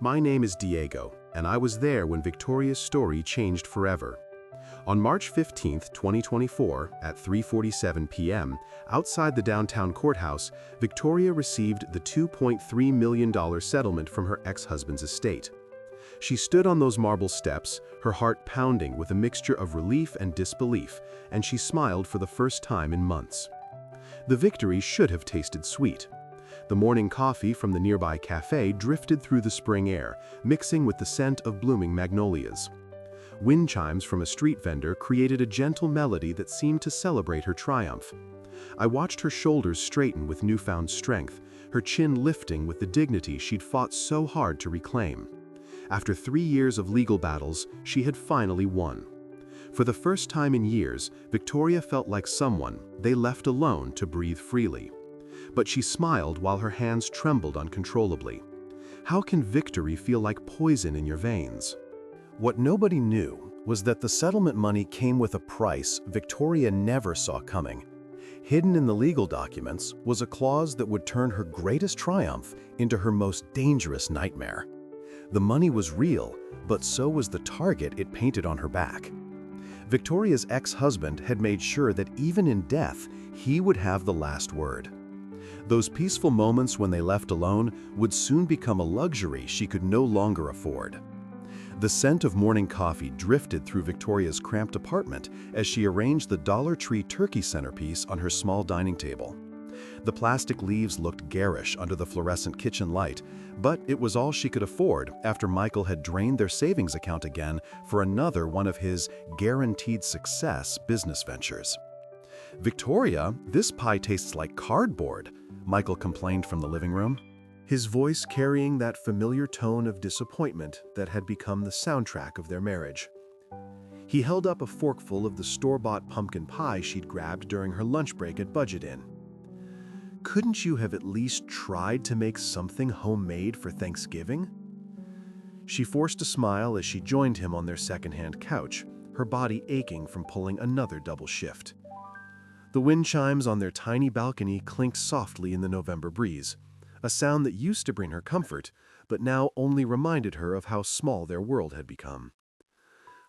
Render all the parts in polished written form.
My name is Diego, and I was there when Victoria's story changed forever. On March 15, 2024, at 3:47 p.m., outside the downtown courthouse, Victoria received the $2.3 million settlement from her ex-husband's estate. She stood on those marble steps, her heart pounding with a mixture of relief and disbelief, and she smiled for the first time in months. The victory should have tasted sweet. The morning coffee from the nearby cafe drifted through the spring air, mixing with the scent of blooming magnolias. Wind chimes from a street vendor created a gentle melody that seemed to celebrate her triumph. I watched her shoulders straighten with newfound strength, her chin lifting with the dignity she'd fought so hard to reclaim. After 3 years of legal battles, she had finally won. For the first time in years, Victoria felt like someone they left alone to breathe freely. But she smiled while her hands trembled uncontrollably. How can victory feel like poison in your veins? What nobody knew was that the settlement money came with a price Victoria never saw coming. Hidden in the legal documents was a clause that would turn her greatest triumph into her most dangerous nightmare. The money was real, but so was the target it painted on her back. Victoria's ex-husband had made sure that even in death, he would have the last word. Those peaceful moments when they left alone would soon become a luxury she could no longer afford. The scent of morning coffee drifted through Victoria's cramped apartment as she arranged the Dollar Tree turkey centerpiece on her small dining table. The plastic leaves looked garish under the fluorescent kitchen light, but it was all she could afford after Michael had drained their savings account again for another one of his guaranteed success business ventures. "Victoria, this pie tastes like cardboard," Michael complained from the living room, his voice carrying that familiar tone of disappointment that had become the soundtrack of their marriage. He held up a forkful of the store-bought pumpkin pie she'd grabbed during her lunch break at Budget Inn. "Couldn't you have at least tried to make something homemade for Thanksgiving?" She forced a smile as she joined him on their second-hand couch, her body aching from pulling another double shift. The wind chimes on their tiny balcony clinked softly in the November breeze, a sound that used to bring her comfort, but now only reminded her of how small their world had become.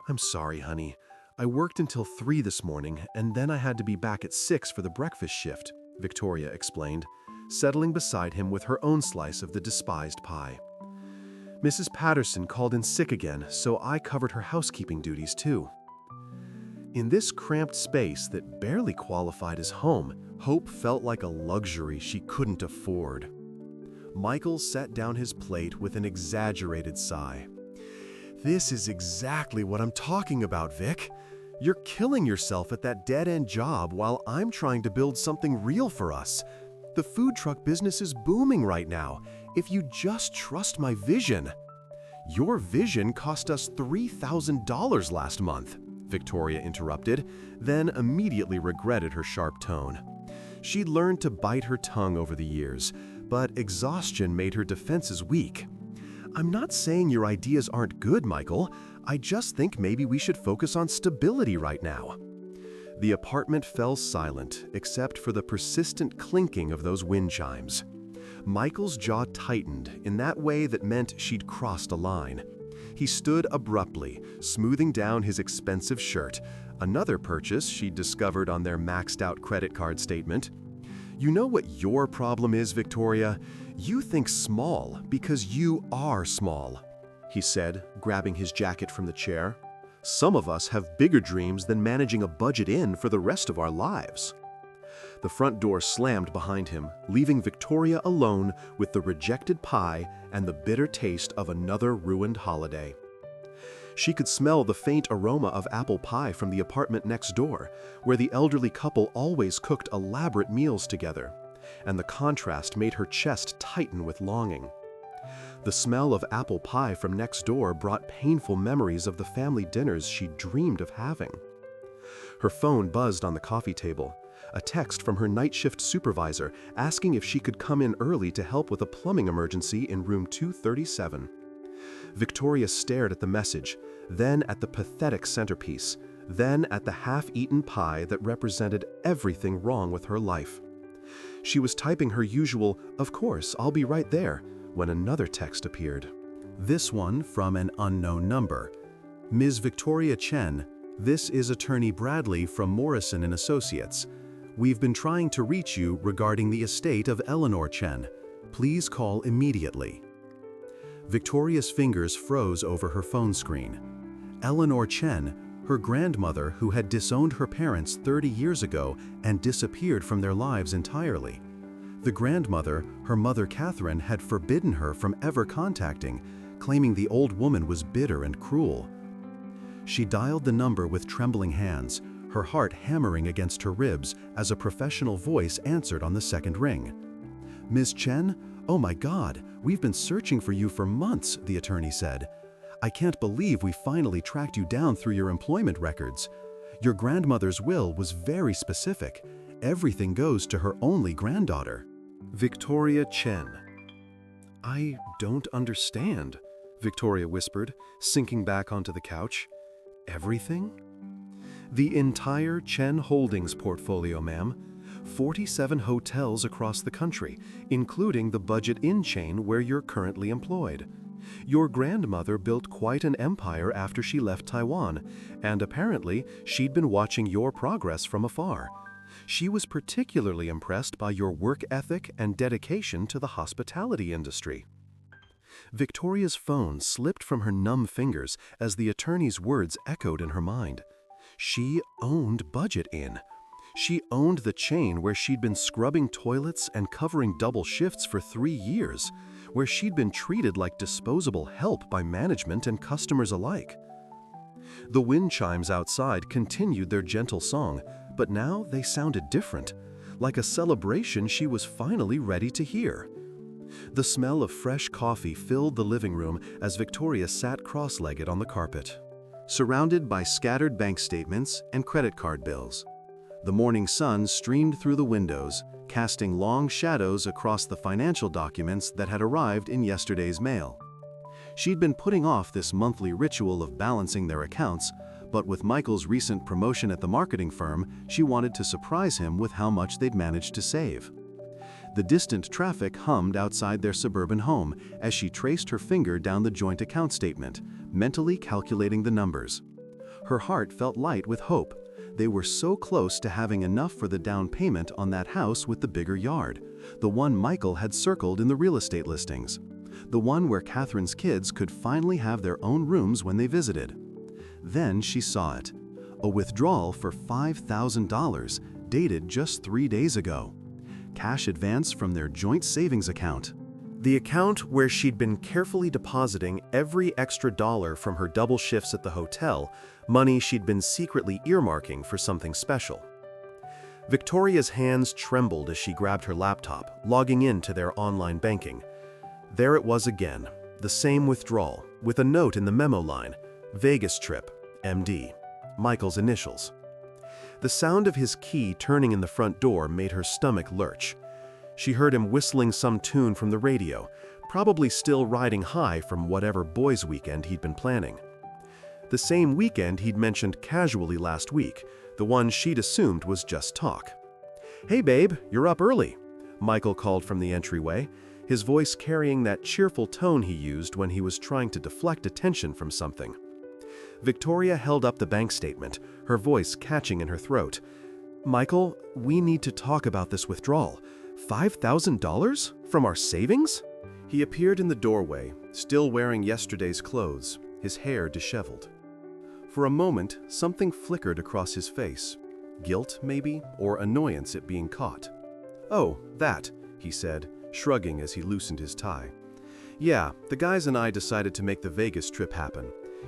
"I'm sorry, honey. I worked until 3 this morning, and then I had to be back at 6 for the breakfast shift," Victoria explained, settling beside him with her own slice of the despised pie. "Mrs. Patterson called in sick again, so I covered her housekeeping duties too." In this cramped space that barely qualified as home, hope felt like a luxury she couldn't afford. Michael set down his plate with an exaggerated sigh. "This is exactly what I'm talking about, Vic. You're killing yourself at that dead-end job while I'm trying to build something real for us. The food truck business is booming right now. If you just trust my vision." "Your vision cost us $3,000 last month," Victoria interrupted, then immediately regretted her sharp tone. She'd learned to bite her tongue over the years, but exhaustion made her defenses weak. "I'm not saying your ideas aren't good, Michael. I just think maybe we should focus on stability right now." The apartment fell silent, except for the persistent clinking of those wind chimes. Michael's jaw tightened in that way that meant she'd crossed a line. He stood abruptly, smoothing down his expensive shirt, another purchase she'd discovered on their maxed-out credit card statement. "You know what your problem is, Victoria? You think small because you are small," he said, grabbing his jacket from the chair. "Some of us have bigger dreams than managing a Budget Inn for the rest of our lives." The front door slammed behind him, leaving Victoria alone with the rejected pie and the bitter taste of another ruined holiday. She could smell the faint aroma of apple pie from the apartment next door, where the elderly couple always cooked elaborate meals together, and the contrast made her chest tighten with longing. The smell of apple pie from next door brought painful memories of the family dinners she dreamed of having. Her phone buzzed on the coffee table, a text from her night shift supervisor asking if she could come in early to help with a plumbing emergency in room 237. Victoria stared at the message, then at the pathetic centerpiece, then at the half-eaten pie that represented everything wrong with her life. She was typing her usual, "Of course, I'll be right there," when another text appeared. This one from an unknown number. Ms. Victoria Chen, this is Attorney Bradley from Morrison & Associates. We've been trying to reach you regarding the estate of Eleanor Chen. Please call immediately. Victoria's fingers froze over her phone screen. Eleanor Chen, her grandmother who had disowned her parents 30 years ago and disappeared from their lives entirely. The grandmother, her mother Catherine, had forbidden her from ever contacting, claiming the old woman was bitter and cruel. She dialed the number with trembling hands, her heart hammering against her ribs as a professional voice answered on the second ring. "Ms. Chen? Oh my God, we've been searching for you for months," the attorney said. "I can't believe we finally tracked you down through your employment records. Your grandmother's will was very specific. Everything goes to her only granddaughter." Victoria Chen. "I don't understand," Victoria whispered, sinking back onto the couch. "Everything?" "The entire Chen Holdings portfolio, ma'am. 47 hotels across the country, including the Budget Inn chain where you're currently employed. Your grandmother built quite an empire after she left Taiwan, and apparently she'd been watching your progress from afar. She was particularly impressed by your work ethic and dedication to the hospitality industry." Victoria's phone slipped from her numb fingers as the attorney's words echoed in her mind. She owned Budget Inn. She owned the chain where she'd been scrubbing toilets and covering double shifts for 3 years, where she'd been treated like disposable help by management and customers alike. The wind chimes outside continued their gentle song, but now they sounded different, like a celebration she was finally ready to hear. The smell of fresh coffee filled the living room as Victoria sat cross-legged on the carpet, surrounded by scattered bank statements and credit card bills. The morning sun streamed through the windows, casting long shadows across the financial documents that had arrived in yesterday's mail. She'd been putting off this monthly ritual of balancing their accounts, but with Michael's recent promotion at the marketing firm, she wanted to surprise him with how much they'd managed to save. The distant traffic hummed outside their suburban home as she traced her finger down the joint account statement, mentally calculating the numbers. Her heart felt light with hope. They were so close to having enough for the down payment on that house with the bigger yard, the one Michael had circled in the real estate listings, the one where Catherine's kids could finally have their own rooms when they visited. Then she saw it, a withdrawal for $5,000, dated just 3 days ago. Cash advance from their joint savings account. The account where she'd been carefully depositing every extra dollar from her double shifts at the hotel, money she'd been secretly earmarking for something special. Victoria's hands trembled as she grabbed her laptop, logging into their online banking. There it was again, the same withdrawal, with a note in the memo line, "Vegas trip, MD," Michael's initials. The sound of his key turning in the front door made her stomach lurch. She heard him whistling some tune from the radio, probably still riding high from whatever boys' weekend he'd been planning. The same weekend he'd mentioned casually last week, the one she'd assumed was just talk. "Hey babe, you're up early," Michael called from the entryway, his voice carrying that cheerful tone he used when he was trying to deflect attention from something. Victoria held up the bank statement, her voice catching in her throat. "Michael, we need to talk about this withdrawal. $5,000? From our savings?" He appeared in the doorway, still wearing yesterday's clothes, his hair disheveled. For a moment, something flickered across his face. Guilt, maybe, or annoyance at being caught. "Oh, that," he said, shrugging as he loosened his tie. "Yeah, the guys and I decided to make the Vegas trip happen.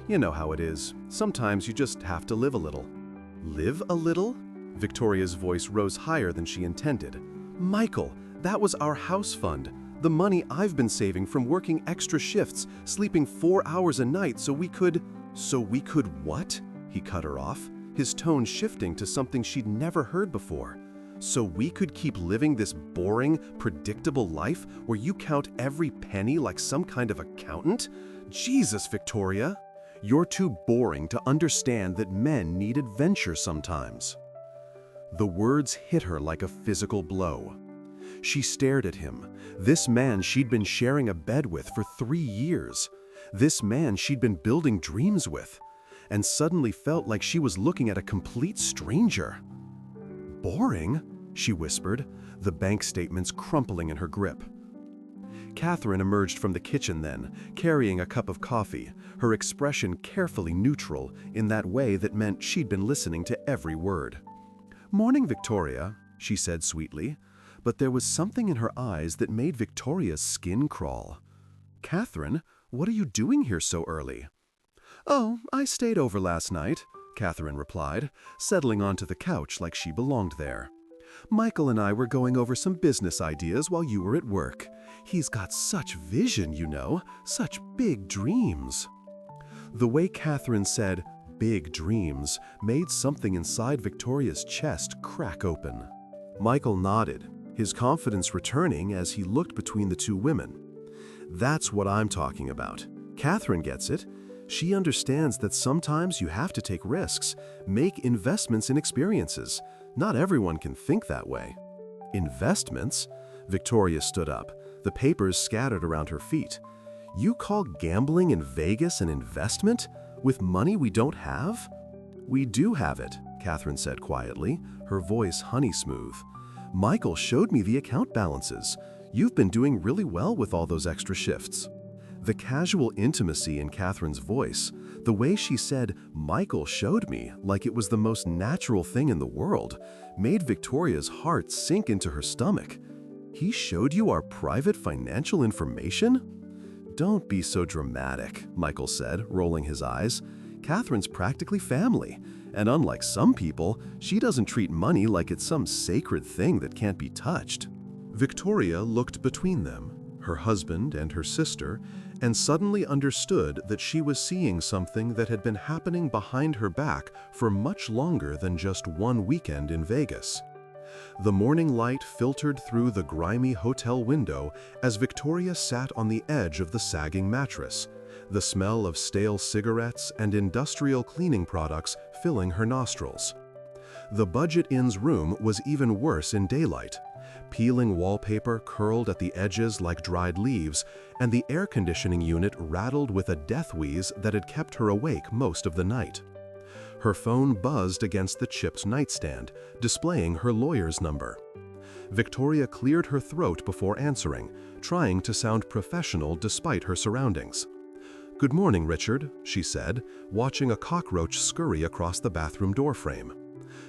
You know how it is. Sometimes you just have to live a little." "Live a little?" Victoria's voice rose higher than she intended. "Michael, that was our house fund. The money I've been saving from working extra shifts, sleeping 4 hours a night so we could..." "So we could what?" He cut her off, his tone shifting to something she'd never heard before. "So we could keep living this boring, predictable life where you count every penny like some kind of accountant? Jesus, Victoria! You're too boring to understand that men need adventure sometimes." The words hit her like a physical blow. She stared at him, this man she'd been sharing a bed with for 3 years. This man she'd been building dreams with, and suddenly felt like she was looking at a complete stranger. "Boring?" she whispered, the bank statements crumpling in her grip. Catherine emerged from the kitchen then, carrying a cup of coffee, her expression carefully neutral in that way that meant she'd been listening to every word. "Morning, Victoria," she said sweetly, but there was something in her eyes that made Victoria's skin crawl. "Catherine, what are you doing here so early?" "Oh, I stayed over last night," Catherine replied, settling onto the couch like she belonged there. "Michael and I were going over some business ideas while you were at work. He's got such vision, you know, such big dreams." The way Catherine said, "big dreams," made something inside Victoria's chest crack open. Michael nodded, his confidence returning as he looked between the two women. "That's what I'm talking about. Catherine gets it. She understands that sometimes you have to take risks, make investments in experiences. Not everyone can think that way." "Investments?" Victoria stood up, the papers scattered around her feet. "You call gambling in Vegas an investment? With money we don't have?" "We do have it," Catherine said quietly, her voice honey smooth. "Michael showed me the account balances. You've been doing really well with all those extra shifts." The casual intimacy in Catherine's voice, the way she said, "Michael showed me," like it was the most natural thing in the world, made Victoria's heart sink into her stomach. "He showed you our private financial information?" "Don't be so dramatic," Michael said, rolling his eyes. "Catherine's practically family, and unlike some people, she doesn't treat money like it's some sacred thing that can't be touched." Victoria looked between them, her husband and her sister, and suddenly understood that she was seeing something that had been happening behind her back for much longer than just one weekend in Vegas. The morning light filtered through the grimy hotel window as Victoria sat on the edge of the sagging mattress, the smell of stale cigarettes and industrial cleaning products filling her nostrils. The Budget Inn's room was even worse in daylight. Peeling wallpaper curled at the edges like dried leaves, and the air conditioning unit rattled with a death wheeze that had kept her awake most of the night. Her phone buzzed against the chipped nightstand, displaying her lawyer's number. Victoria cleared her throat before answering, trying to sound professional despite her surroundings. "Good morning, Richard," she said, watching a cockroach scurry across the bathroom doorframe.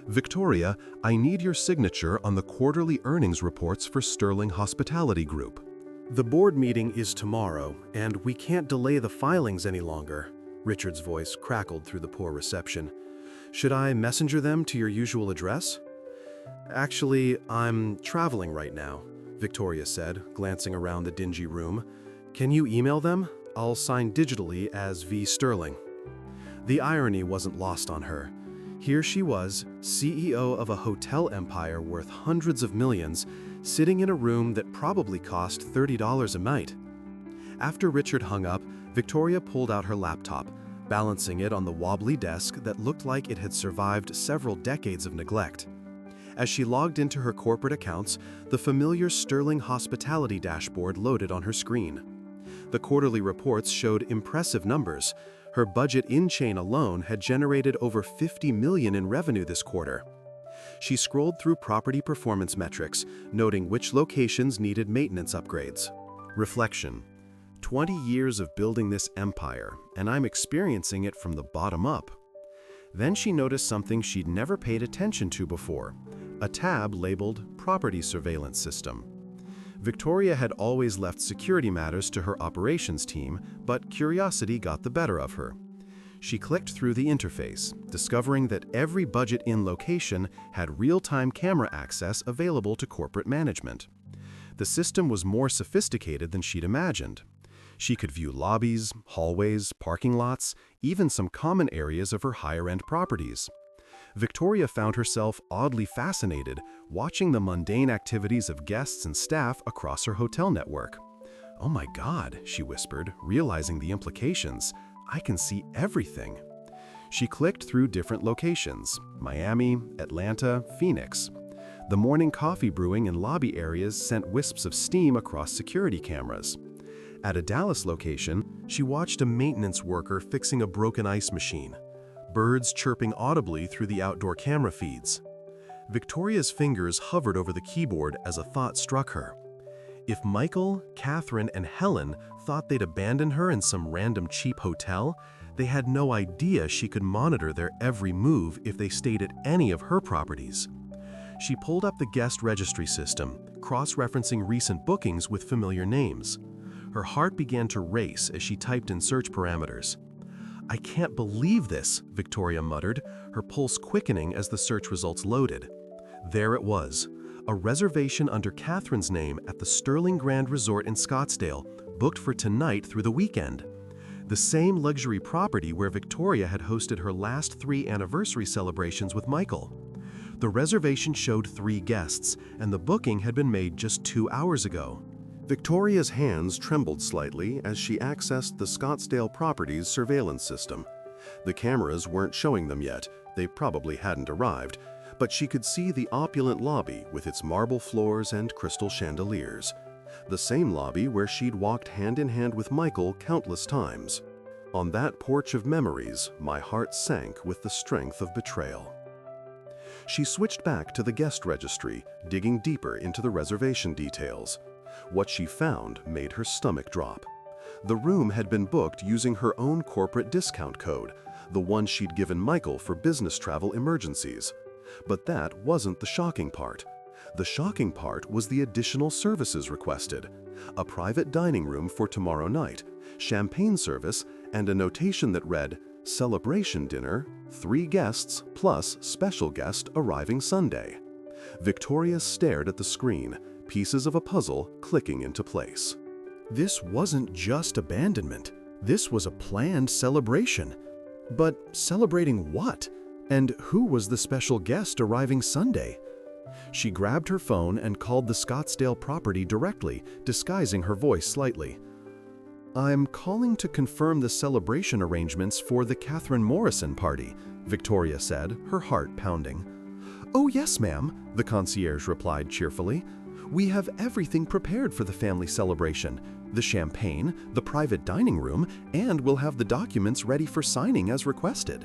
"Victoria, I need your signature on the quarterly earnings reports for Sterling Hospitality Group." "The board meeting is tomorrow, and we can't delay the filings any longer," Richard's voice crackled through the poor reception. "Should I messenger them to your usual address?" "Actually, I'm traveling right now," Victoria said, glancing around the dingy room. "Can you email them? I'll sign digitally as V. Sterling." The irony wasn't lost on her. Here she was, CEO of a hotel empire worth hundreds of millions, sitting in a room that probably cost $30 a night. After Richard hung up, Victoria pulled out her laptop, balancing it on the wobbly desk that looked like it had survived several decades of neglect. As she logged into her corporate accounts, the familiar Sterling Hospitality dashboard loaded on her screen. The quarterly reports showed impressive numbers. Her Budget Inn chain alone had generated over $50 million in revenue this quarter. She scrolled through property performance metrics, noting which locations needed maintenance upgrades. Reflection: 20 years of building this empire, and I'm experiencing it from the bottom up. Then she noticed something she'd never paid attention to before: a tab labeled Property Surveillance System. Victoria had always left security matters to her operations team, but curiosity got the better of her. She clicked through the interface, discovering that every Budget Inn location had real-time camera access available to corporate management. The system was more sophisticated than she'd imagined. She could view lobbies, hallways, parking lots, even some common areas of her higher-end properties. Victoria found herself oddly fascinated watching the mundane activities of guests and staff across her hotel network. "Oh my God," she whispered, realizing the implications. "I can see everything." She clicked through different locations: Miami, Atlanta, Phoenix. The morning coffee brewing in lobby areas sent wisps of steam across security cameras. At a Dallas location, she watched a maintenance worker fixing a broken ice machine, birds chirping audibly through the outdoor camera feeds. Victoria's fingers hovered over the keyboard as a thought struck her. If Michael, Catherine, and Helen thought they'd abandon her in some random cheap hotel, they had no idea she could monitor their every move if they stayed at any of her properties. She pulled up the guest registry system, cross-referencing recent bookings with familiar names. Her heart began to race as she typed in search parameters. "I can't believe this," Victoria muttered, her pulse quickening as the search results loaded. There it was, a reservation under Catherine's name at the Sterling Grand Resort in Scottsdale, booked for tonight through the weekend. The same luxury property where Victoria had hosted her last 3 anniversary celebrations with Michael. The reservation showed 3 guests, and the booking had been made just 2 hours ago. Victoria's hands trembled slightly as she accessed the Scottsdale property's surveillance system. The cameras weren't showing them yet, they probably hadn't arrived, but she could see the opulent lobby with its marble floors and crystal chandeliers. The same lobby where she'd walked hand in hand with Michael countless times. On that porch of memories, my heart sank with the strength of betrayal. She switched back to the guest registry, digging deeper into the reservation details. What she found made her stomach drop. The room had been booked using her own corporate discount code, the one she'd given Michael for business travel emergencies. But that wasn't the shocking part. The shocking part was the additional services requested: a private dining room for tomorrow night, champagne service, and a notation that read, "Celebration dinner, 3 guests plus special guest arriving Sunday." Victoria stared at the screen, pieces of a puzzle clicking into place. This wasn't just abandonment. This was a planned celebration. But celebrating what? And who was the special guest arriving Sunday? She grabbed her phone and called the Scottsdale property directly, disguising her voice slightly. "I'm calling to confirm the celebration arrangements for the Catherine Morrison party," Victoria said, her heart pounding. "Oh yes, ma'am," the concierge replied cheerfully. "We have everything prepared for the family celebration. The champagne, the private dining room, and we'll have the documents ready for signing as requested."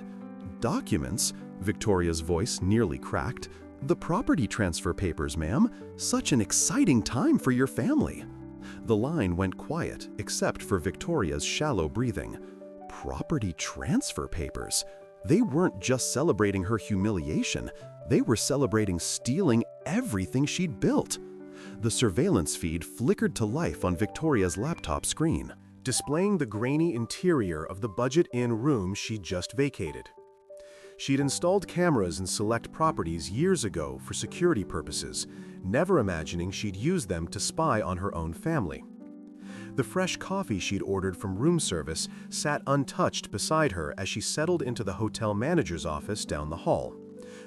"Documents?" Victoria's voice nearly cracked. "The property transfer papers, ma'am. Such an exciting time for your family." The line went quiet, except for Victoria's shallow breathing. Property transfer papers? They weren't just celebrating her humiliation, they were celebrating stealing everything she'd built. The surveillance feed flickered to life on Victoria's laptop screen, displaying the grainy interior of the Budget Inn room she'd just vacated. She'd installed cameras in select properties years ago for security purposes, never imagining she'd use them to spy on her own family. The fresh coffee she'd ordered from room service sat untouched beside her as she settled into the hotel manager's office down the hall,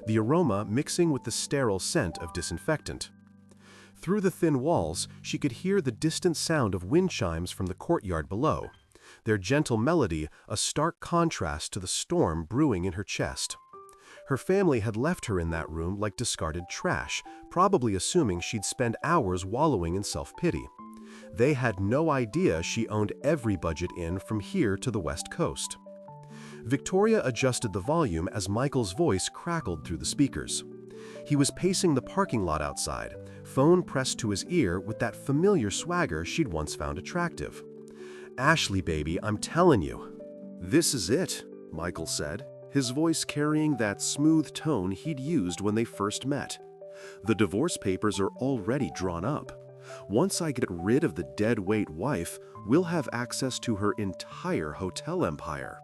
the aroma mixing with the sterile scent of disinfectant. Through the thin walls, she could hear the distant sound of wind chimes from the courtyard below, their gentle melody a stark contrast to the storm brewing in her chest. Her family had left her in that room like discarded trash, probably assuming she'd spend hours wallowing in self-pity. They had no idea she owned every Budget Inn from here to the West Coast. Victoria adjusted the volume as Michael's voice crackled through the speakers. He was pacing the parking lot outside, phone pressed to his ear with that familiar swagger she'd once found attractive. "Ashley, baby, I'm telling you." "This is it," Michael said, his voice carrying that smooth tone he'd used when they first met. "The divorce papers are already drawn up. Once I get rid of the dead-weight wife, we'll have access to her entire hotel empire."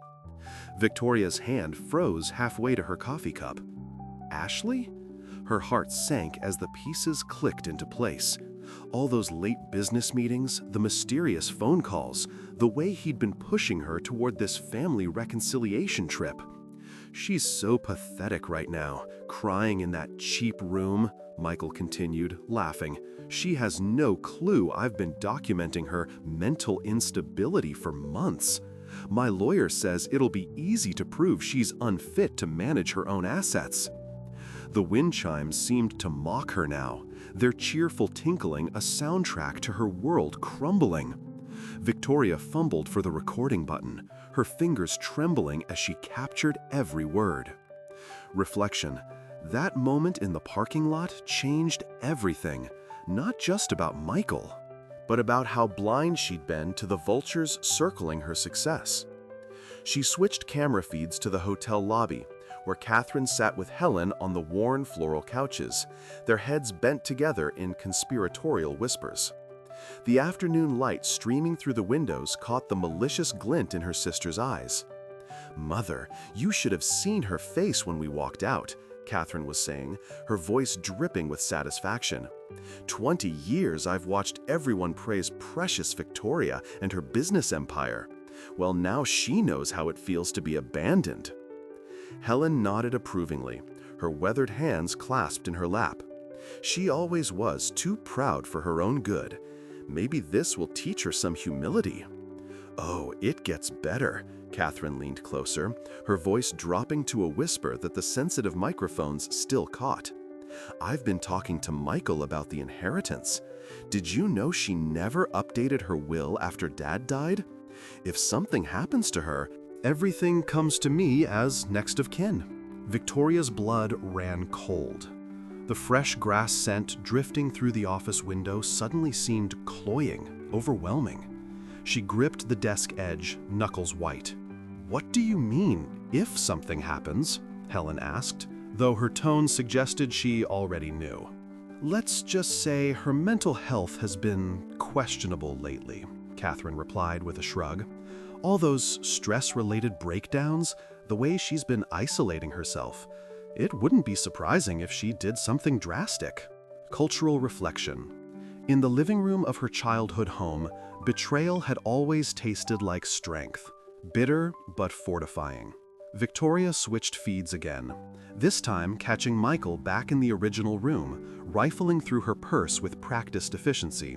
Victoria's hand froze halfway to her coffee cup. Ashley? Her heart sank as the pieces clicked into place. All those late business meetings, the mysterious phone calls, the way he'd been pushing her toward this family reconciliation trip. "She's so pathetic right now, crying in that cheap room," Michael continued, laughing. "She has no clue I've been documenting her mental instability for months. My lawyer says it'll be easy to prove she's unfit to manage her own assets." The wind chimes seemed to mock her now, their cheerful tinkling a soundtrack to her world crumbling. Victoria fumbled for the recording button, her fingers trembling as she captured every word. Reflection. That moment in the parking lot changed everything, not just about Michael, but about how blind she'd been to the vultures circling her success. She switched camera feeds to the hotel lobby, where Catherine sat with Helen on the worn floral couches, their heads bent together in conspiratorial whispers. The afternoon light streaming through the windows caught the malicious glint in her sister's eyes. "Mother, you should have seen her face when we walked out," Catherine was saying, her voice dripping with satisfaction. 20 years I've watched everyone praise precious Victoria and her business empire. Well, now she knows how it feels to be abandoned." Helen nodded approvingly, her weathered hands clasped in her lap. She always was too proud for her own good. Maybe this will teach her some humility. "Oh, it gets better." Catherine leaned closer, her voice dropping to a whisper that the sensitive microphones still caught. "I've been talking to Michael about the inheritance. Did you know she never updated her will after Dad died? If something happens to her, everything comes to me as next of kin." Victoria's blood ran cold. The fresh grass scent drifting through the office window suddenly seemed cloying, overwhelming. She gripped the desk edge, knuckles white. "What do you mean, if something happens?" Helen asked, though her tone suggested she already knew. "Let's just say her mental health has been questionable lately," Catherine replied with a shrug. "All those stress-related breakdowns, the way she's been isolating herself. It wouldn't be surprising if she did something drastic." Cultural reflection. In the living room of her childhood home, betrayal had always tasted like strength, bitter but fortifying. Victoria switched feeds again, this time catching Michael back in the original room, rifling through her purse with practiced efficiency.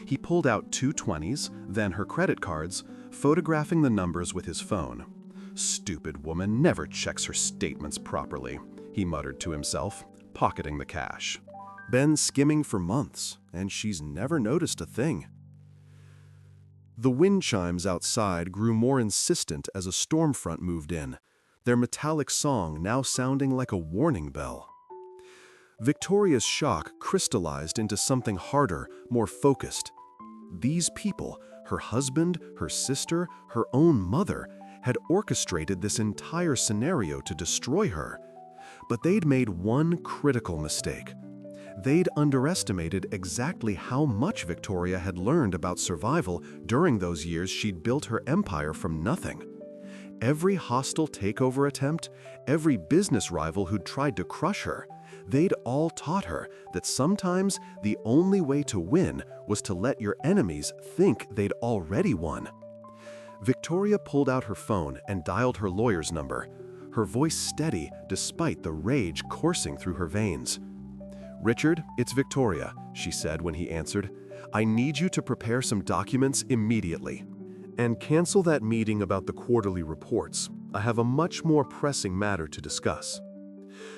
He pulled out 2 20s, then her credit cards, photographing the numbers with his phone. "Stupid woman never checks her statements properly," he muttered to himself, pocketing the cash. "Been skimming for months, and she's never noticed a thing." The wind chimes outside grew more insistent as a storm front moved in, their metallic song now sounding like a warning bell. Victoria's shock crystallized into something harder, more focused. These people, her husband, her sister, her own mother, had orchestrated this entire scenario to destroy her. But they'd made one critical mistake. They'd underestimated exactly how much Victoria had learned about survival during those years she'd built her empire from nothing. Every hostile takeover attempt, every business rival who'd tried to crush her, they'd all taught her that sometimes the only way to win was to let your enemies think they'd already won. Victoria pulled out her phone and dialed her lawyer's number, her voice steady despite the rage coursing through her veins. "Richard, it's Victoria," she said when he answered. "I need you to prepare some documents immediately. And cancel that meeting about the quarterly reports. I have a much more pressing matter to discuss."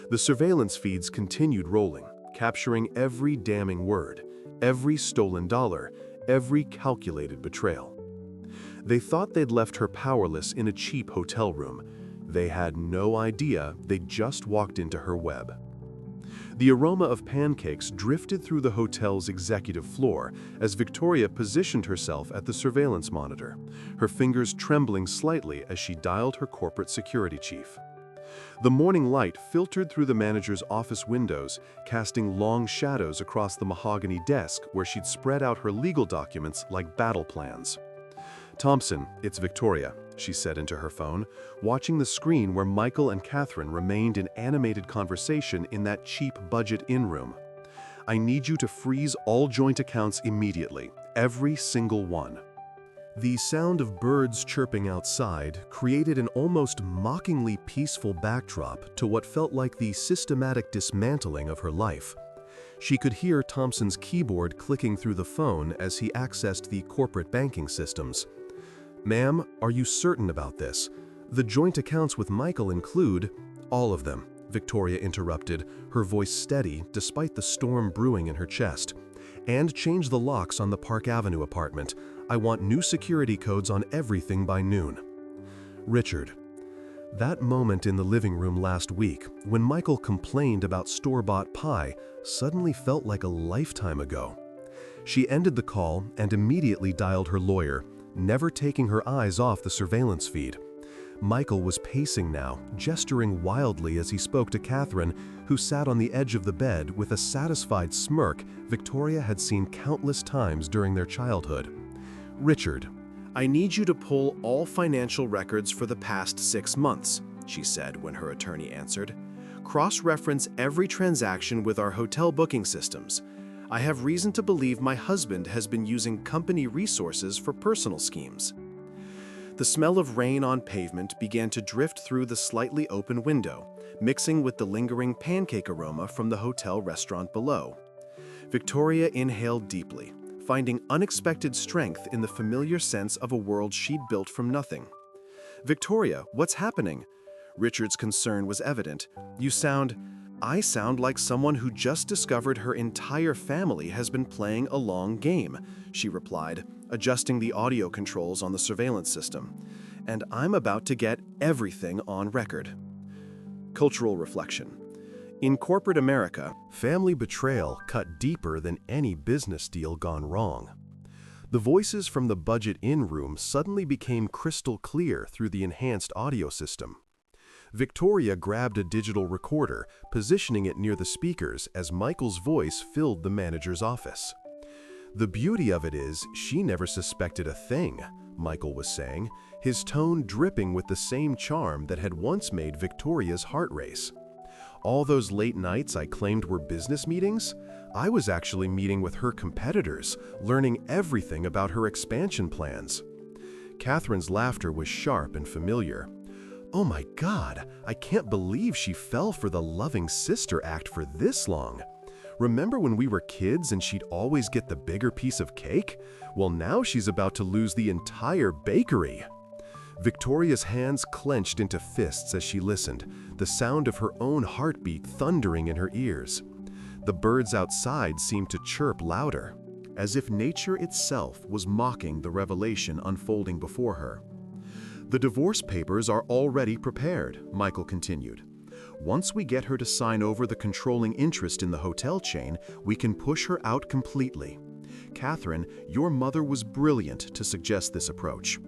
The surveillance feeds continued rolling, capturing every damning word, every stolen dollar, every calculated betrayal. They thought they'd left her powerless in a cheap hotel room. They had no idea they'd just walked into her web. The aroma of pancakes drifted through the hotel's executive floor as Victoria positioned herself at the surveillance monitor, her fingers trembling slightly as she dialed her corporate security chief. The morning light filtered through the manager's office windows, casting long shadows across the mahogany desk where she'd spread out her legal documents like battle plans. "Thompson, it's Victoria," she said into her phone, watching the screen where Michael and Catherine remained in animated conversation in that cheap budget in-room. "I need you to freeze all joint accounts immediately, every single one." The sound of birds chirping outside created an almost mockingly peaceful backdrop to what felt like the systematic dismantling of her life. She could hear Thompson's keyboard clicking through the phone as he accessed the corporate banking systems. "Ma'am, are you certain about this? The joint accounts with Michael include—" "All of them," Victoria interrupted, her voice steady despite the storm brewing in her chest. "And change the locks on the Park Avenue apartment. I want new security codes on everything by noon. Richard. That moment in the living room last week, when Michael complained about store-bought pie, suddenly felt like a lifetime ago. She ended the call and immediately dialed her lawyer, never taking her eyes off the surveillance feed. Michael was pacing now, gesturing wildly as he spoke to Catherine, who sat on the edge of the bed with a satisfied smirk Victoria had seen countless times during their childhood. Richard. I need you to pull all financial records for the past 6 months, she said when her attorney answered. Cross-reference every transaction with our hotel booking systems. I have reason to believe my husband has been using company resources for personal schemes. The smell of rain on pavement began to drift through the slightly open window, mixing with the lingering pancake aroma from the hotel restaurant below. Victoria inhaled deeply, finding unexpected strength in the familiar sense of a world she'd built from nothing. Victoria, what's happening? Richard's concern was evident. I sound like someone who just discovered her entire family has been playing a long game, she replied, adjusting the audio controls on the surveillance system. And I'm about to get everything on record. Cultural reflection. In corporate America, family betrayal cut deeper than any business deal gone wrong. The voices from the budget-in room suddenly became crystal clear through the enhanced audio system. Victoria grabbed a digital recorder, positioning it near the speakers as Michael's voice filled the manager's office. The beauty of it is, she never suspected a thing, Michael was saying, his tone dripping with the same charm that had once made Victoria's heart race. All those late nights I claimed were business meetings? I was actually meeting with her competitors, learning everything about her expansion plans. Catherine's laughter was sharp and familiar. Oh my God, I can't believe she fell for the loving sister act for this long. Remember when we were kids and she'd always get the bigger piece of cake? Well, now she's about to lose the entire bakery. Victoria's hands clenched into fists as she listened, the sound of her own heartbeat thundering in her ears. The birds outside seemed to chirp louder, as if nature itself was mocking the revelation unfolding before her. The divorce papers are already prepared, Michael continued. Once we get her to sign over the controlling interest in the hotel chain, we can push her out completely. Catherine, your mother was brilliant to suggest this approach.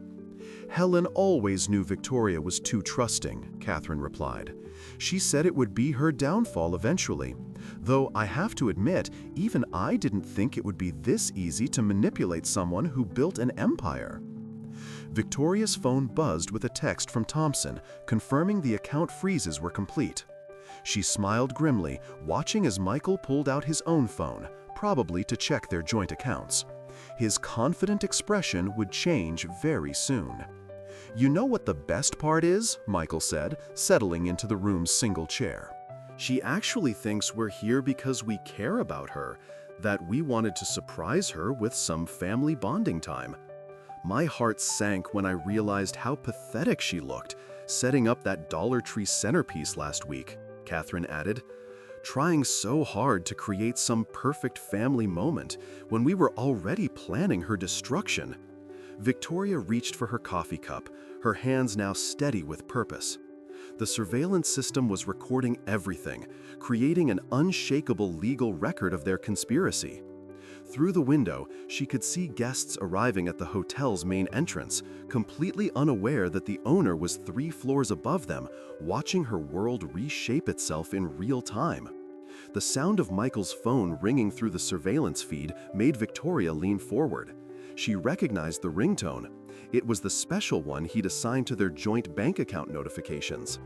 Helen always knew Victoria was too trusting, Catherine replied. She said it would be her downfall eventually. Though I have to admit, even I didn't think it would be this easy to manipulate someone who built an empire. Victoria's phone buzzed with a text from Thompson, confirming the account freezes were complete. She smiled grimly, watching as Michael pulled out his own phone, probably to check their joint accounts. His confident expression would change very soon. You know what the best part is? Michael said, settling into the room's single chair. She actually thinks we're here because we care about her, that we wanted to surprise her with some family bonding time. My heart sank when I realized how pathetic she looked, setting up that Dollar Tree centerpiece last week, Catherine added. Trying so hard to create some perfect family moment when we were already planning her destruction. Victoria reached for her coffee cup, her hands now steady with purpose. The surveillance system was recording everything, creating an unshakable legal record of their conspiracy. Through the window, she could see guests arriving at the hotel's main entrance, completely unaware that the owner was 3 floors above them, watching her world reshape itself in real time. The sound of Michael's phone ringing through the surveillance feed made Victoria lean forward. She recognized the ringtone. It was the special one he'd assigned to their joint bank account notifications.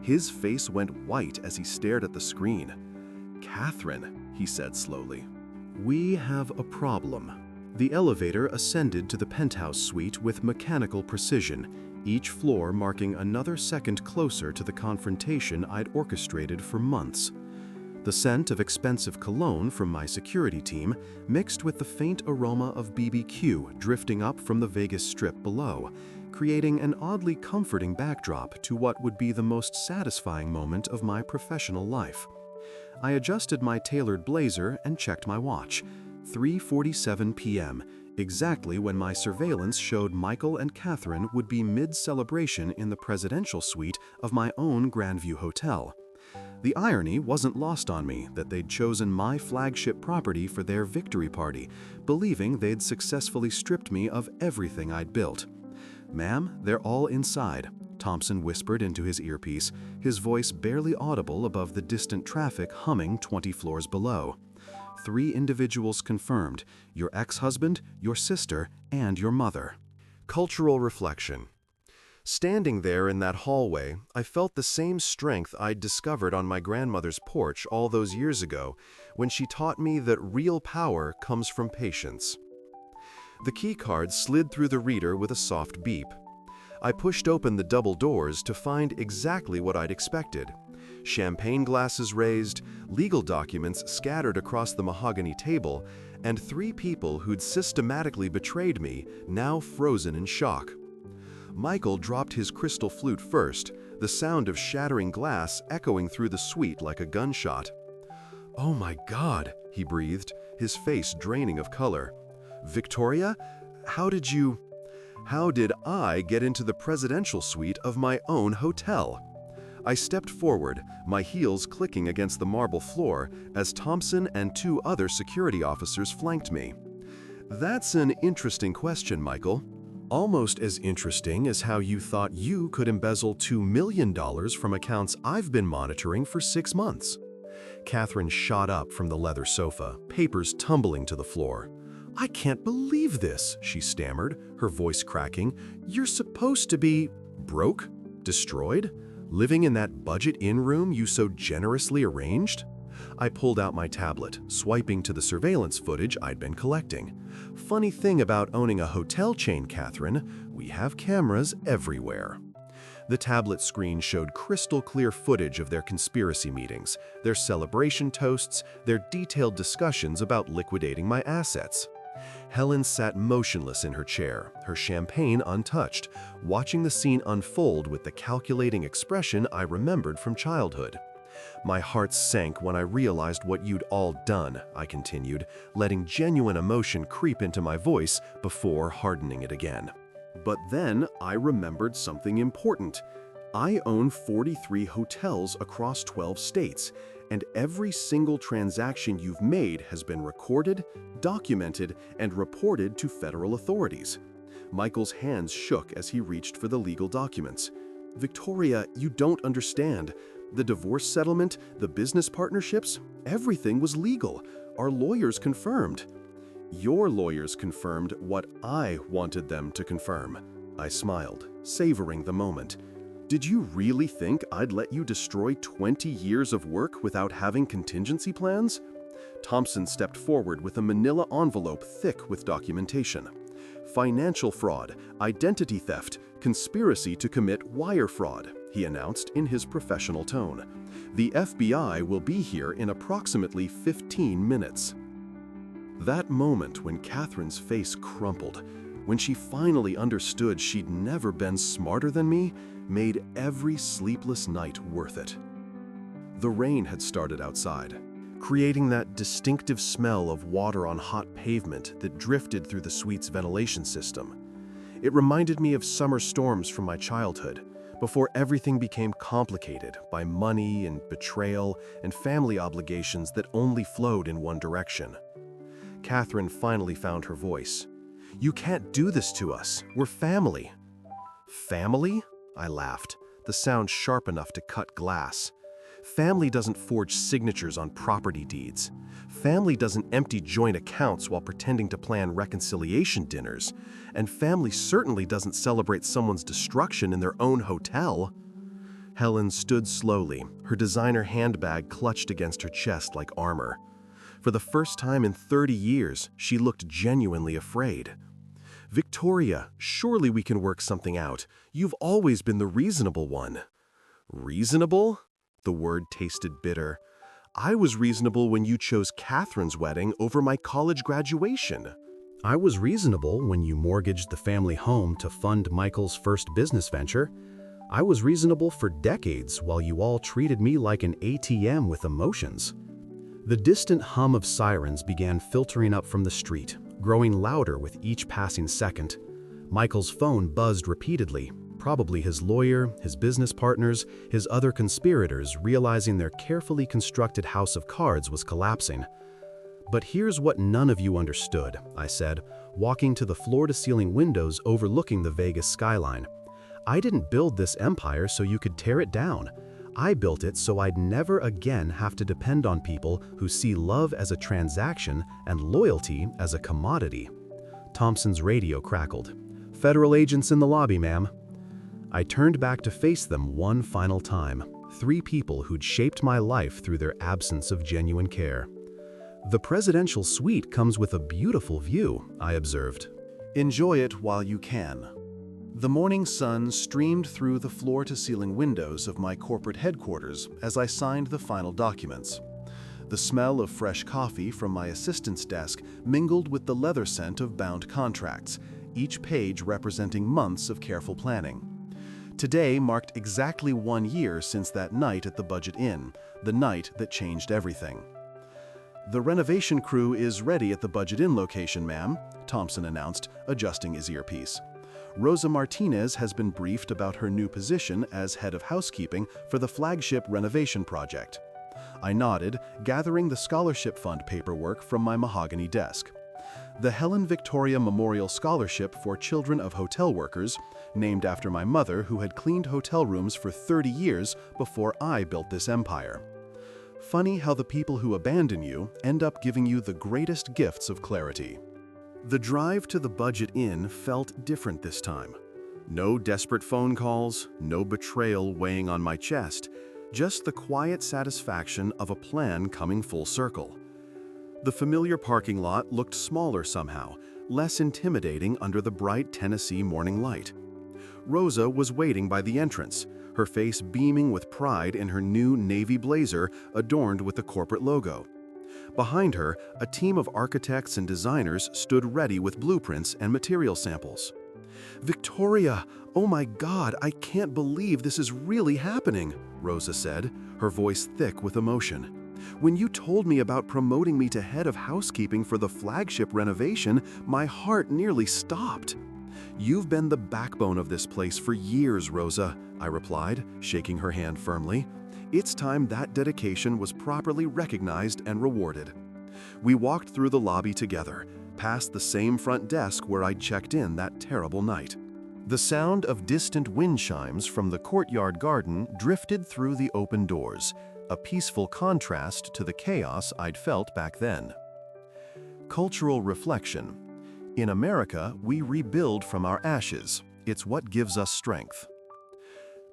His face went white as he stared at the screen. "Catherine," he said slowly. "We have a problem." The elevator ascended to the penthouse suite with mechanical precision, each floor marking another second closer to the confrontation I'd orchestrated for months. The scent of expensive cologne from my security team mixed with the faint aroma of BBQ drifting up from the Vegas Strip below, creating an oddly comforting backdrop to what would be the most satisfying moment of my professional life. I adjusted my tailored blazer and checked my watch. 3:47 p.m., exactly when my surveillance showed Michael and Catherine would be mid-celebration in the presidential suite of my own Grandview Hotel. The irony wasn't lost on me that they'd chosen my flagship property for their victory party, believing they'd successfully stripped me of everything I'd built. "Ma'am, they're all inside," Thompson whispered into his earpiece, his voice barely audible above the distant traffic humming 20 floors below. "3 individuals confirmed: your ex-husband, your sister, and your mother." Cultural reflection. Standing there in that hallway, I felt the same strength I'd discovered on my grandmother's porch all those years ago, when she taught me that real power comes from patience. The keycard slid through the reader with a soft beep. I pushed open the double doors to find exactly what I'd expected. Champagne glasses raised, legal documents scattered across the mahogany table, and 3 people who'd systematically betrayed me, now frozen in shock. Michael dropped his crystal flute first, the sound of shattering glass echoing through the suite like a gunshot. "Oh my God," he breathed, his face draining of color. "Victoria, how did I get into the presidential suite of my own hotel?" I stepped forward, my heels clicking against the marble floor as Thompson and 2 other security officers flanked me. "That's an interesting question, Michael. Almost as interesting as how you thought you could embezzle $2 million from accounts I've been monitoring for 6 months." Catherine shot up from the leather sofa, papers tumbling to the floor. "I can't believe this," she stammered, her voice cracking. "You're supposed to be broke? Destroyed? Living in that budget inn room you so generously arranged?" I pulled out my tablet, swiping to the surveillance footage I'd been collecting. "Funny thing about owning a hotel chain, Catherine, we have cameras everywhere." The tablet screen showed crystal clear footage of their conspiracy meetings, their celebration toasts, their detailed discussions about liquidating my assets. Helen sat motionless in her chair, her champagne untouched, watching the scene unfold with the calculating expression I remembered from childhood. "My heart sank when I realized what you'd all done," I continued, letting genuine emotion creep into my voice before hardening it again. "But then I remembered something important. I own 43 hotels across 12 states, and every single transaction you've made has been recorded, documented, and reported to federal authorities." Michael's hands shook as he reached for the legal documents. "Victoria, you don't understand. The divorce settlement, the business partnerships, everything was legal. Our lawyers confirmed." "Your lawyers confirmed what I wanted them to confirm." I smiled, savoring the moment. "Did you really think I'd let you destroy 20 years of work without having contingency plans?" Thompson stepped forward with a manila envelope thick with documentation. "Financial fraud, identity theft, conspiracy to commit wire fraud," he announced in his professional tone. "The FBI will be here in approximately 15 minutes." That moment when Catherine's face crumpled, when she finally understood she'd never been smarter than me, made every sleepless night worth it. The rain had started outside, creating that distinctive smell of water on hot pavement that drifted through the suite's ventilation system. It reminded me of summer storms from my childhood, before everything became complicated by money and betrayal and family obligations that only flowed in one direction. Catherine finally found her voice. "You can't do this to us. We're family." "Family?" I laughed, the sound sharp enough to cut glass. "Family doesn't forge signatures on property deeds. Family doesn't empty joint accounts while pretending to plan reconciliation dinners. And family certainly doesn't celebrate someone's destruction in their own hotel." Helen stood slowly, her designer handbag clutched against her chest like armor. For the first time in 30 years, she looked genuinely afraid. "Victoria, surely we can work something out. You've always been the reasonable one." "Reasonable?" The word tasted bitter. "I was reasonable when you chose Catherine's wedding over my college graduation." "I was reasonable when you mortgaged the family home to fund Michael's first business venture. I was reasonable for decades while you all treated me like an ATM with emotions." The distant hum of sirens began filtering up from the street, growing louder with each passing second. Michael's phone buzzed repeatedly, probably his lawyer, his business partners, his other conspirators realizing their carefully constructed house of cards was collapsing. "But here's what none of you understood," I said, walking to the floor-to-ceiling windows overlooking the Vegas skyline. "I didn't build this empire so you could tear it down. I built it so I'd never again have to depend on people who see love as a transaction and loyalty as a commodity." Thompson's radio crackled. "Federal agents in the lobby, ma'am." I turned back to face them one final time, 3 people who'd shaped my life through their absence of genuine care. "The presidential suite comes with a beautiful view," I observed. Enjoy it while you can. The morning sun streamed through the floor-to-ceiling windows of my corporate headquarters as I signed the final documents. The smell of fresh coffee from my assistant's desk mingled with the leather scent of bound contracts, each page representing months of careful planning. Today marked exactly 1 year since that night at the Budget Inn, the night that changed everything. "The renovation crew is ready at the Budget Inn location, ma'am," Thompson announced, adjusting his earpiece. "Rosa Martinez has been briefed about her new position as head of housekeeping for the flagship renovation project." I nodded, gathering the scholarship fund paperwork from my mahogany desk. The Helen Victoria Memorial Scholarship for Children of Hotel Workers, named after my mother who had cleaned hotel rooms for 30 years before I built this empire. Funny how the people who abandon you end up giving you the greatest gifts of clarity. The drive to the Budget Inn felt different this time. No desperate phone calls, no betrayal weighing on my chest, just the quiet satisfaction of a plan coming full circle. The familiar parking lot looked smaller somehow, less intimidating under the bright Tennessee morning light. Rosa was waiting by the entrance, her face beaming with pride in her new navy blazer adorned with the corporate logo. Behind her, a team of architects and designers stood ready with blueprints and material samples. "Victoria, oh my God, I can't believe this is really happening," Rosa said, her voice thick with emotion. "When you told me about promoting me to head of housekeeping for the flagship renovation, my heart nearly stopped." "You've been the backbone of this place for years, Rosa," I replied, shaking her hand firmly. "It's time that dedication was properly recognized and rewarded." We walked through the lobby together, past the same front desk where I'd checked in that terrible night. The sound of distant wind chimes from the courtyard garden drifted through the open doors, a peaceful contrast to the chaos I'd felt back then. Cultural reflection. In America, we rebuild from our ashes. It's what gives us strength.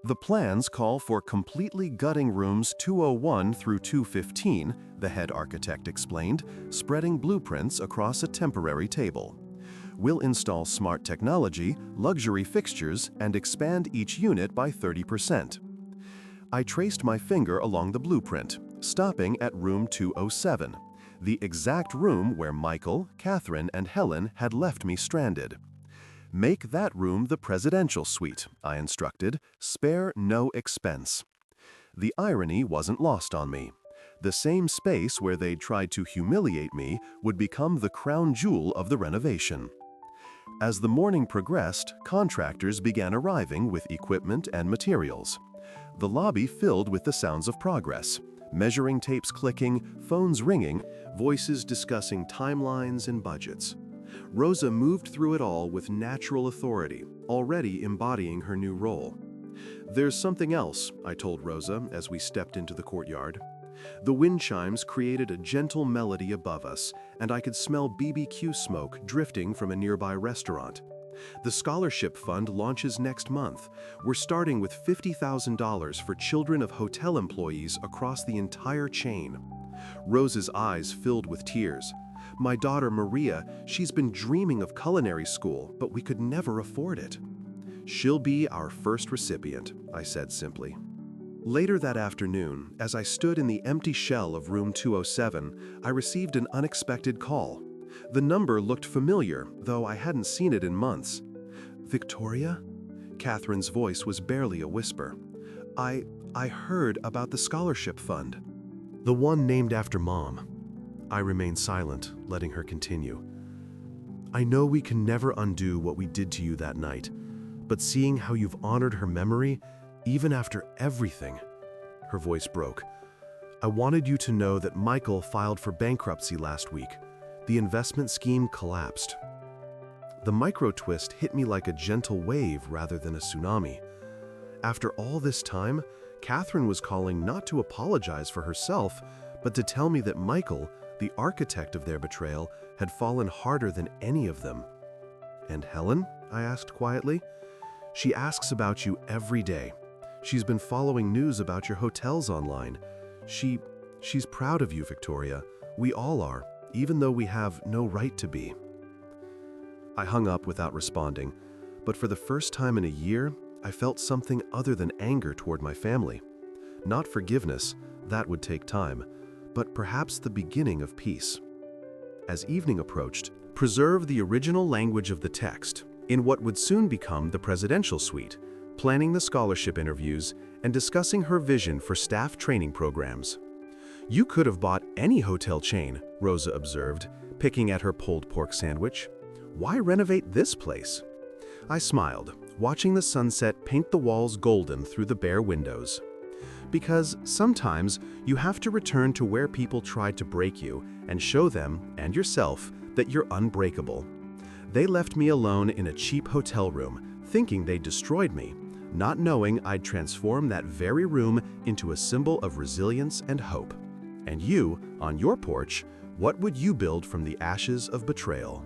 The plans call for completely gutting rooms 201 through 215, the head architect explained, spreading blueprints across a temporary table. We'll install smart technology, luxury fixtures, and expand each unit by 30%. I traced my finger along the blueprint, stopping at room 207, the exact room where Michael, Catherine, and Helen had left me stranded. "Make that room the presidential suite," I instructed, "spare no expense." The irony wasn't lost on me. The same space where they'd tried to humiliate me would become the crown jewel of the renovation. As the morning progressed, contractors began arriving with equipment and materials. The lobby filled with the sounds of progress, measuring tapes clicking, phones ringing, voices discussing timelines and budgets. Rosa moved through it all with natural authority, already embodying her new role. "There's something else," I told Rosa as we stepped into the courtyard. The wind chimes created a gentle melody above us, and I could smell BBQ smoke drifting from a nearby restaurant. "The scholarship fund launches next month. We're starting with $50,000 for children of hotel employees across the entire chain." Rosa's eyes filled with tears. "My daughter Maria, she's been dreaming of culinary school, but we could never afford it." "She'll be our first recipient," I said simply. Later that afternoon, as I stood in the empty shell of room 207, I received an unexpected call. The number looked familiar, though I hadn't seen it in months. "Victoria?" Catherine's voice was barely a whisper. I heard about the scholarship fund." "The one named after Mom." I remained silent, letting her continue. I know we can never undo what we did to you that night, but seeing how you've honored her memory, even after everything." Her voice broke. "I wanted you to know that Michael filed for bankruptcy last week. The investment scheme collapsed." The micro-twist hit me like a gentle wave rather than a tsunami. After all this time, Catherine was calling not to apologize for herself, but to tell me that Michael, the architect of their betrayal, had fallen harder than any of them. "And Helen?" I asked quietly. "She asks about you every day. She's been following news about your hotels online. She's proud of you, Victoria. We all are, even though we have no right to be." I hung up without responding, but for the first time in a year, I felt something other than anger toward my family. Not forgiveness, that would take time, but perhaps the beginning of peace. As evening approached, preserve the original language of the text in what would soon become the presidential suite, planning the scholarship interviews and discussing her vision for staff training programs. "You could have bought any hotel chain," Rosa observed, picking at her pulled pork sandwich. "Why renovate this place?" I smiled, watching the sunset paint the walls golden through the bare windows. Because sometimes you have to return to where people tried to break you and show them, and yourself, that you're unbreakable. They left me alone in a cheap hotel room, thinking they destroyed me, not knowing I'd transform that very room into a symbol of resilience and hope. And you, on your porch, what would you build from the ashes of betrayal?